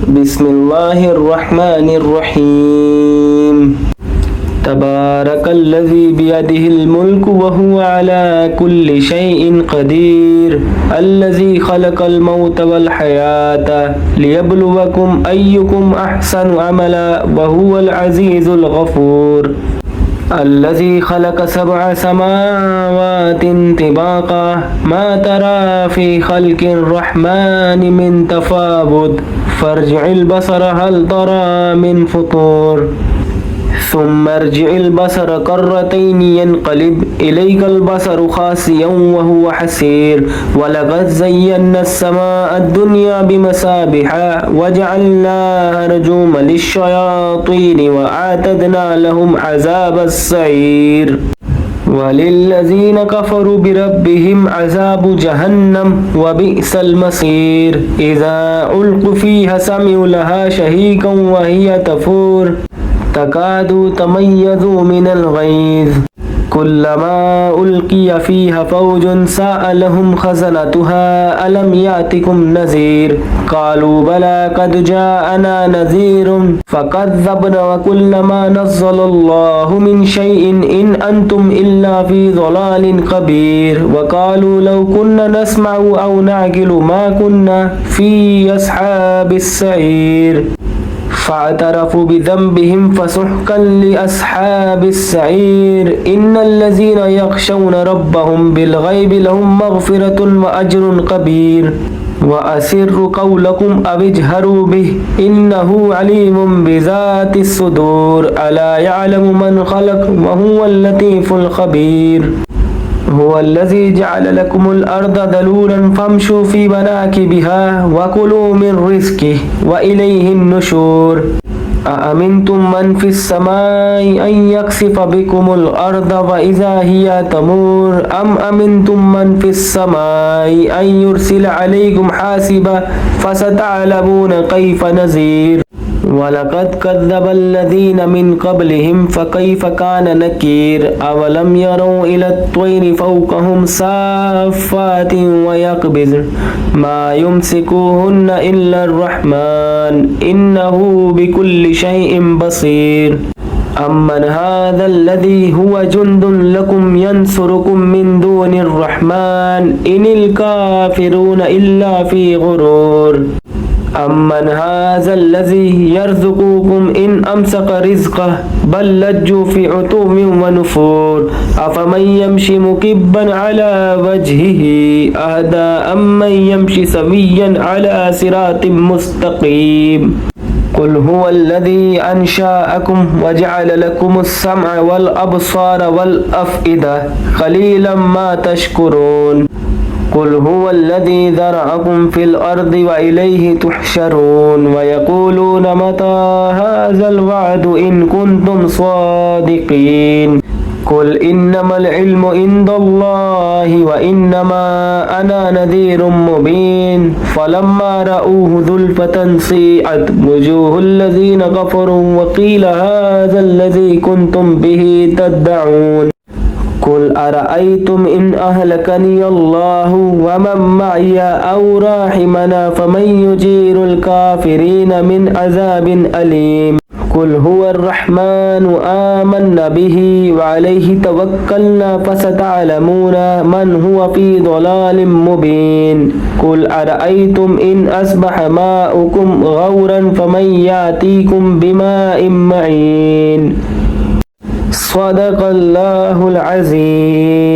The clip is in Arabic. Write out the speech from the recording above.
بسم الله الرحمن الرحيم تبارك الذي بيده الملك وهو على كل شيء قدير الذي خلق الموت والحياة ليبلوكم أيكم أحسن عملا وهو العزيز الغفور الذي خلق 7 سماوات طباقا ما ترى في خلق الرحمن من تفاوت فارجع البصر هل ترى من فطور ثم ارجع البصر كرتين ينقلب إليك البصر خاسئا وهو حسير ولقد زينا السماء الدنيا بمصابيح وجعلناها رجوما للشياطين وأعتدنا لهم عذاب السعير وللذين كفروا بربهم عذاب جهنم وبئس المصير إذا ألقوا فيها سمعوا لها شهيقا وهي تفور تكاد تميز من الغيظ كلما ألقي فيها فوج سألهم خزنتها ألم يأتكم نذير قالوا بلى قد جاءنا نذير فكذبنا وكل ما نزل الله من شيء إن أنتم إلا في ضلال كبير وقالوا لو كنا نسمع أو نعقل ما كنا في أصحاب السعير فاعترفوا بذنبهم فسحقا لأصحاب السعير إن الذين يخشون ربهم بالغيب لهم مغفرة وأجر كبير وأسروا قولكم أو اجهروا به إنه عليم بذات الصدور ألا يعلم من خلق وهو اللطيف الخبير هو الذي جعل لكم الأرض ذلولا فامشوا في مناكبها وكلوا من رزقه وإليه النشور أأمنتم من في السماء أن يخسف بكم الأرض فإذا هي تمور أم أمنتم من في السماء أن يرسل عليكم حاسبا فستعلمون كيف نذير ولقد كذب الذين من قبلهم فكيف كان نكير أولم يروا إلى الطير فوقهم صافات ويقبضن ما يمسكوهن إلا الرحمن إنه بكل شيء بصير أمن هذا الذي هو جند لكم ينصركم من دون الرحمن إن الكافرون إلا في غرور أمن هذا الذي يرزقكم إن أمسك رزقه بل لجوا في عتو ونفور أفمن يمشي مكبا على وجهه أهدى أمن يمشي سويا على صراط مستقيم قل هو الذي أنشأكم وجعل لكم السمع والأبصار والأفئدة قليلا ما تشكرون قل هو الذي ذرأكم في الأرض وإليه تحشرون ويقولون متى هذا الوعد إن كنتم صادقين قل إنما العلم عند الله وإنما أنا نذير مبين فلما رأوه زلفة سيئت وجوه الذين كفروا وقيل هذا الذي كنتم به تدعون قل أرأيتم إن أهلكني الله ومن معي أو راحمنا فمن يجير الكافرين من عذاب أليم قل هو الرحمن آمنا به وعليه توكلنا فستعلمون من هو في ضلال مبين قل أرأيتم إن أصبح ماؤكم غورا فمن يأتيكم بماء معين صدق الله العظيم